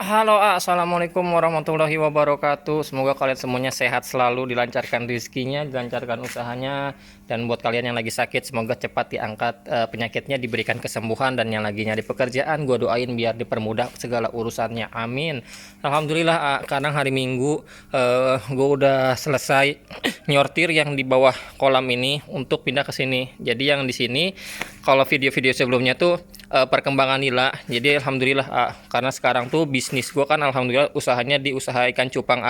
Halo, assalamualaikum warahmatullahi wabarakatuh. Semoga kalian semuanya sehat selalu, dilancarkan rezekinya, dilancarkan usahanya, dan buat kalian yang lagi sakit, semoga cepat diangkat penyakitnya, diberikan kesembuhan, dan yang lagi nyari pekerjaan, gue doain biar dipermudah segala urusannya. Amin. Alhamdulillah, kadang hari Minggu gue udah selesai nyortir yang di bawah kolam ini untuk pindah ke sini. Jadi yang di sini, kalau video-video sebelumnya tuh perkembangan nila. Jadi alhamdulillah karena sekarang tuh bisnis gue kan alhamdulillah usahanya di usaha ikan cupang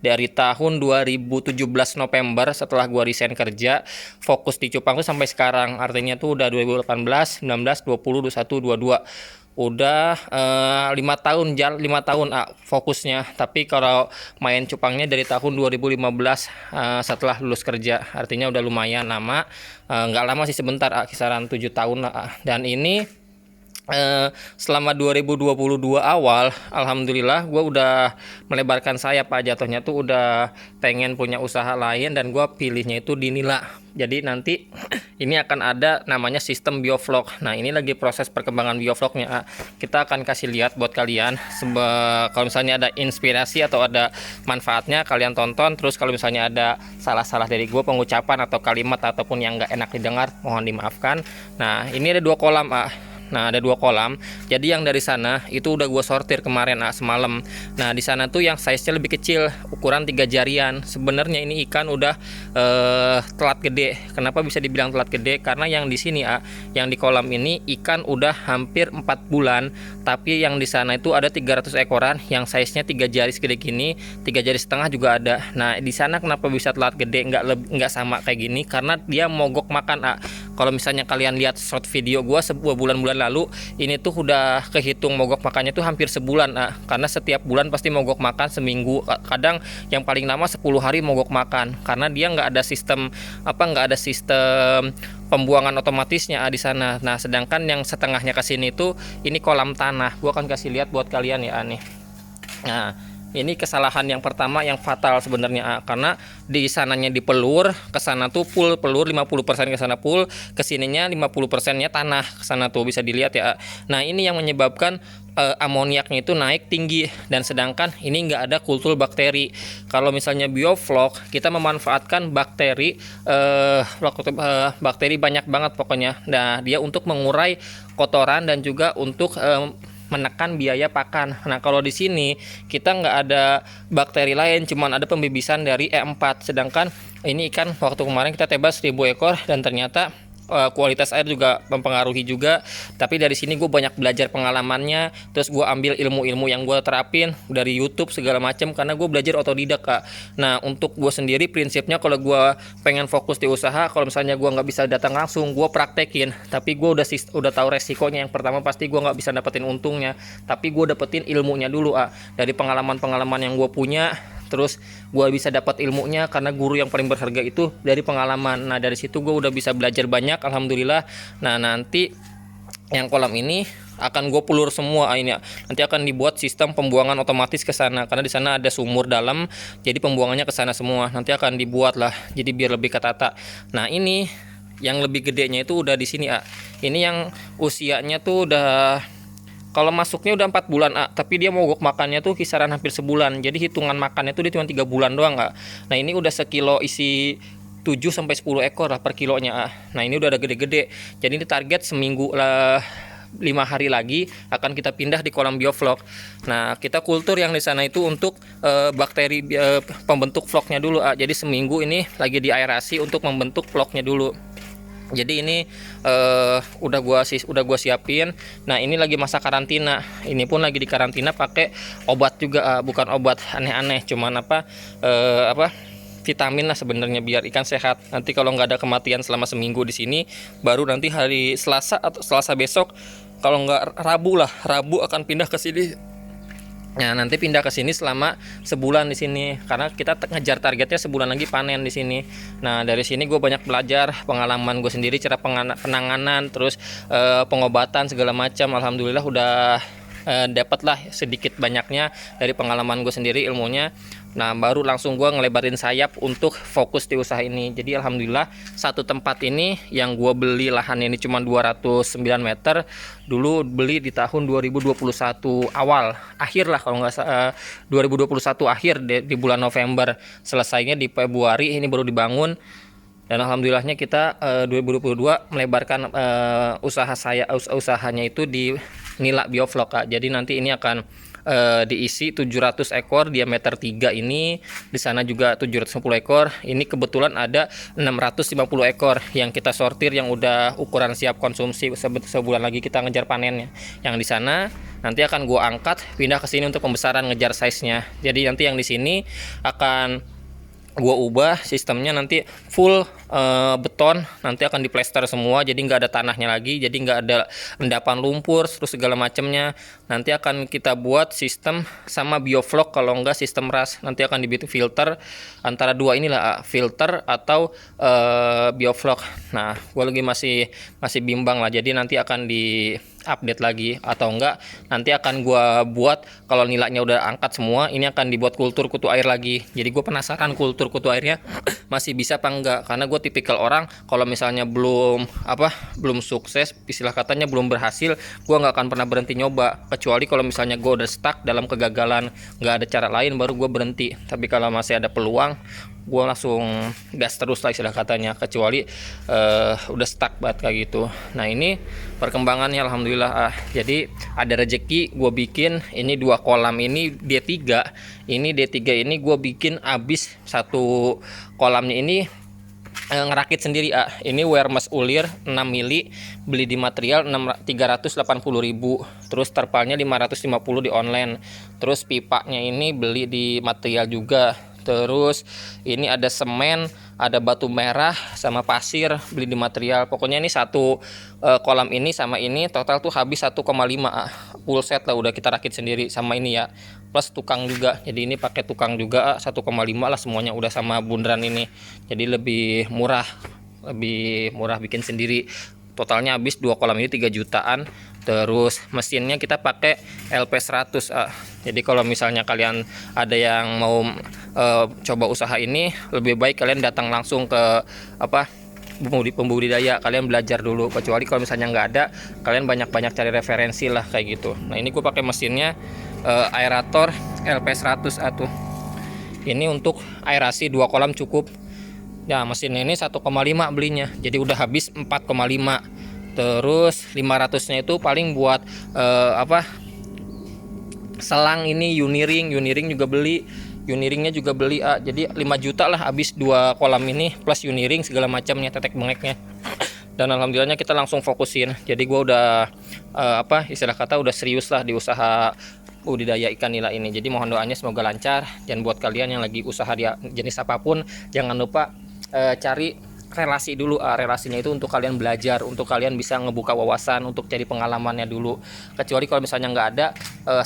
dari tahun 2017 November setelah gue resign kerja fokus di cupang tuh sampai sekarang, artinya tuh udah 2018, 19, 20, 21, 22 udah 5 tahun 5 tahun fokusnya. Tapi kalau main cupangnya dari tahun 2015 setelah lulus kerja, artinya udah lumayan lama. Nggak lama sih, sebentar kisaran 7 tahun lah. Dan ini selama 2022 awal, alhamdulillah gue udah melebarkan sayap jatuhnya tuh udah pengen punya usaha lain, dan gue pilihnya itu di Nila. Jadi nanti ini akan ada namanya sistem biovlog. Nah ini lagi proses perkembangan biovlognya. Kita akan kasih lihat buat kalian. Kalau misalnya ada inspirasi atau ada manfaatnya kalian tonton. Terus kalau misalnya ada salah-salah dari gue pengucapan atau kalimat ataupun yang nggak enak didengar, mohon dimaafkan. Nah ini ada dua kolam. Nah ada dua kolam. Jadi yang dari sana itu udah gue sortir kemarin semalam. Nah di sana tuh yang size-nya lebih kecil, ukuran 3 jarian. Sebenarnya ini ikan udah telat gede. Kenapa bisa dibilang telat gede? Karena yang di sini yang di kolam ini ikan udah hampir 4 bulan. Tapi yang di sana itu ada 300 ekoran yang size-nya 3 jari segede gini, 3 jari setengah juga ada. Nah di sana kenapa bisa telat gede, nggak sama kayak gini? Karena dia mogok makan. Kalau misalnya kalian lihat short video gue sebuah bulan-bulan lalu, ini tuh udah kehitung mogok makannya tuh hampir sebulan. Karena setiap bulan pasti mogok makan seminggu, kadang yang paling lama 10 hari mogok makan, karena dia nggak ada sistem pembuangan otomatisnya di sana. Nah sedangkan yang setengahnya ke sini tuh ini kolam tanah. Gue akan kasih lihat buat kalian ya nih. Nah ini kesalahan yang pertama yang fatal sebenarnya, karena di sananya dipelur, ke sana tuh full pelur 50% ke sana full, ke sininya 50%-nya tanah ke sana tuh bisa dilihat ya. Nah, ini yang menyebabkan amoniaknya itu naik tinggi, dan sedangkan ini nggak ada kultur bakteri. Kalau misalnya bioflok, kita memanfaatkan bakteri bakteri banyak banget pokoknya. Nah, dia untuk mengurai kotoran dan juga untuk menekan biaya pakan. Nah kalau di sini kita nggak ada bakteri lain, cuman ada pembibisan dari E4. Sedangkan ini ikan waktu kemarin kita tebas 1000 ekor, dan ternyata kualitas air juga mempengaruhi juga. Tapi dari sini gue banyak belajar pengalamannya, terus gue ambil ilmu-ilmu yang gue terapin dari YouTube segala macam, karena gue belajar otodidak Nah untuk gue sendiri prinsipnya, kalau gue pengen fokus di usaha, kalau misalnya gue nggak bisa datang langsung, gue praktekin. Tapi gue udah tahu resikonya. Yang pertama pasti gue nggak bisa dapetin untungnya, tapi gue dapetin ilmunya dulu dari pengalaman-pengalaman yang gue punya. Terus gue bisa dapat ilmunya karena guru yang paling berharga itu dari pengalaman. Nah dari situ gue udah bisa belajar banyak, alhamdulillah. Nah nanti yang kolam ini akan gue pelur semua ini. Nanti akan dibuat sistem pembuangan otomatis ke sana, karena di sana ada sumur dalam, jadi pembuangannya ke sana semua. Nanti akan dibuat lah, jadi biar lebih ketata. Nah ini yang lebih gedenya itu udah di sini Ini yang usianya tuh udah, kalau masuknya udah 4 bulan tapi dia mogok makannya tuh kisaran hampir sebulan. Jadi hitungan makannya tuh dia cuma 3 bulan doang Nah ini udah sekilo isi 7 sampai 10 ekor lah per kilonya Nah ini udah ada gede-gede. Jadi ini target seminggu lah, 5 hari lagi akan kita pindah di kolam bioflok. Nah kita kultur yang di sana itu untuk bakteri pembentuk vlognya dulu Jadi seminggu ini lagi diaerasi untuk membentuk vlognya dulu. Jadi ini udah gua siapin. Nah ini lagi masa karantina. Ini pun lagi di karantina pakai obat juga, bukan obat aneh-aneh, cuman vitamin lah sebenarnya biar ikan sehat. Nanti kalau nggak ada kematian selama seminggu di sini, baru nanti hari Selasa atau Selasa besok, kalau nggak Rabu akan pindah ke sini. Nah nanti pindah ke sini selama sebulan di sini, karena kita ngejar targetnya sebulan lagi panen di sini. Nah dari sini gue banyak belajar pengalaman gue sendiri, cara penanganan, terus pengobatan segala macam. Alhamdulillah udah dapatlah sedikit banyaknya dari pengalaman gue sendiri ilmunya. Nah baru langsung gue ngelebarin sayap untuk fokus di usaha ini. Jadi alhamdulillah satu tempat ini yang gue beli lahannya ini cuma 209 meter. Dulu beli di tahun 2021 awal akhir lah kalau nggak 2021 akhir di bulan November, selesainya di Februari ini baru dibangun. Dan alhamdulillahnya kita 2022 melebarkan usahanya itu di Nila Biovlog, Kak. Jadi nanti ini akan diisi 700 ekor diameter 3 ini, di sana juga 750 ekor. Ini kebetulan ada 650 ekor yang kita sortir yang udah ukuran siap konsumsi, sebulan lagi kita ngejar panennya. Yang di sana nanti akan gua angkat pindah ke sini untuk pembesaran ngejar size-nya. Jadi nanti yang di sini akan gua ubah sistemnya nanti full beton, nanti akan diplester semua, jadi nggak ada tanahnya lagi, jadi nggak ada endapan lumpur terus segala macamnya. Nanti akan kita buat sistem sama bioflok, kalau nggak sistem ras. Nanti akan dibikin filter antara dua inilah, filter atau bioflok. Nah gua lagi masih bimbang lah, jadi nanti akan di update lagi atau enggak nanti akan gua buat kalau nilainya udah angkat semua, ini akan dibuat kultur kutu air lagi. Jadi gue penasaran kultur kutu airnya masih bisa apa enggak, karena gue tipikal orang kalau misalnya belum sukses, istilah katanya belum berhasil, gue nggak akan pernah berhenti nyoba, kecuali kalau misalnya gue udah stuck dalam kegagalan, nggak ada cara lain, baru gue berhenti. Tapi kalau masih ada peluang, gue langsung gas terus lah istilah katanya, kecuali udah stuck banget kayak gitu. Nah ini perkembangannya alhamdulillah. Jadi ada rezeki gue bikin ini 2 kolam ini D3. Ini D3 ini gue bikin habis satu kolamnya ini ngerakit sendiri. Ini Wermes Ulir 6 mili, beli di material 380.000, terus terpalnya 550 di online, terus pipanya ini beli di material juga. Terus ini ada semen, ada batu merah sama pasir, beli di material. Pokoknya ini satu kolam ini sama ini total tuh habis 1,5 full set lah, udah kita rakit sendiri sama ini ya, plus tukang juga. Jadi ini pakai tukang juga 1,5 lah semuanya, udah sama bundaran ini. Jadi lebih murah bikin sendiri. Totalnya habis 2 kolam ini 3 jutaan. Terus mesinnya kita pakai LP100. Jadi kalau misalnya kalian ada yang mau coba usaha ini, lebih baik kalian datang langsung ke pembudidaya, kalian belajar dulu. Kecuali kalau misalnya nggak ada, kalian banyak-banyak cari referensi lah kayak gitu. Nah ini gue pakai mesinnya aerator LP100 tuh. Ini untuk aerasi 2 kolam cukup. Ya mesin ini 1,5 belinya, jadi udah habis 4,5. Terus 500-nya itu paling buat selang ini Uniring juga beli. Uniringnya juga beli, jadi 5 juta lah habis 2 kolam ini plus Uniring segala macamnya, tetek bengeknya. Dan alhamdulillahnya kita langsung fokusin. Jadi gua udah istilah kata udah serius lah di usaha budidaya ikan nila ini. Jadi mohon doanya semoga lancar. Dan buat kalian yang lagi usaha di jenis apapun, jangan lupa cari relasi dulu. Relasinya itu untuk kalian belajar, untuk kalian bisa ngebuka wawasan, untuk cari pengalamannya dulu. Kecuali kalau misalnya nggak ada,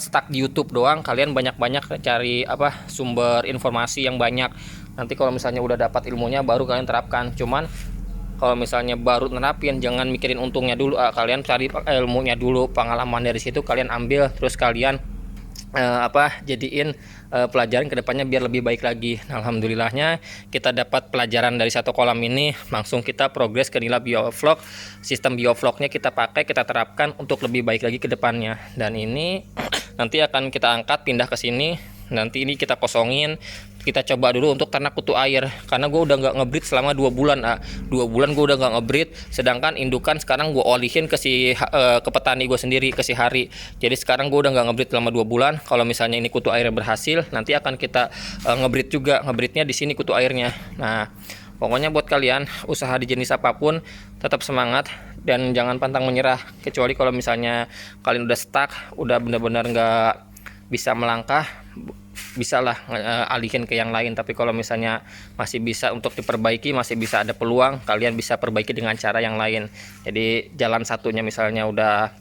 stuck di YouTube doang, kalian banyak-banyak cari sumber informasi yang banyak. Nanti kalau misalnya udah dapat ilmunya baru kalian terapkan. Cuman kalau misalnya baru nerapin, jangan mikirin untungnya dulu. Kalian cari ilmunya dulu, pengalaman dari situ kalian ambil, terus kalian jadiin pelajaran kedepannya biar lebih baik lagi. Nah, alhamdulillahnya kita dapat pelajaran dari satu kolam ini, langsung kita progres ke Nila Biovlog. Sistem Biovlognya kita pakai, kita terapkan untuk lebih baik lagi ke depannya. Dan ini nanti akan kita angkat pindah ke sini. Nanti ini kita kosongin, kita coba dulu untuk ternak kutu air, karena gue udah nggak ngebreed selama 2 bulan. 2 bulan gue udah nggak ngebreed, sedangkan indukan sekarang gue olihin ke ke petani gue sendiri, ke si Hari. Jadi sekarang gue udah nggak ngebreed selama 2 bulan. Kalau misalnya ini kutu airnya berhasil, nanti akan kita ngebreed juga, ngebreednya di sini kutu airnya. Nah pokoknya buat kalian usaha di jenis apapun tetap semangat dan jangan pantang menyerah. Kecuali kalau misalnya kalian udah stuck, udah benar-benar nggak bisa melangkah, bisalah alihin ke yang lain. Tapi kalau misalnya masih bisa untuk diperbaiki, masih bisa ada peluang, kalian bisa perbaiki dengan cara yang lain. Jadi jalan satunya misalnya udah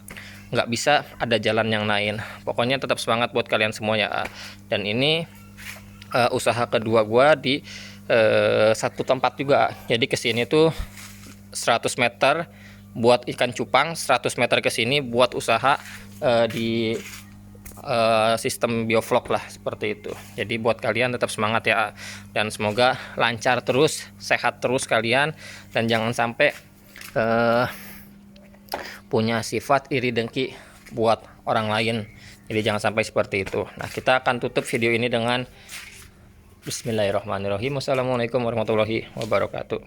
nggak bisa, ada jalan yang lain. Pokoknya tetap semangat buat kalian semua ya. Dan ini usaha kedua gua di satu tempat juga. Jadi kesini tuh 100 meter buat ikan cupang, 100 meter ke sini buat usaha di sistem biovlog lah seperti itu. Jadi buat kalian tetap semangat ya, dan semoga lancar terus, sehat terus kalian, dan jangan sampai punya sifat iri dengki buat orang lain. Jadi jangan sampai seperti itu. Nah, kita akan tutup video ini dengan Bismillahirrahmanirrahim. Wassalamualaikum warahmatullahi wabarakatuh.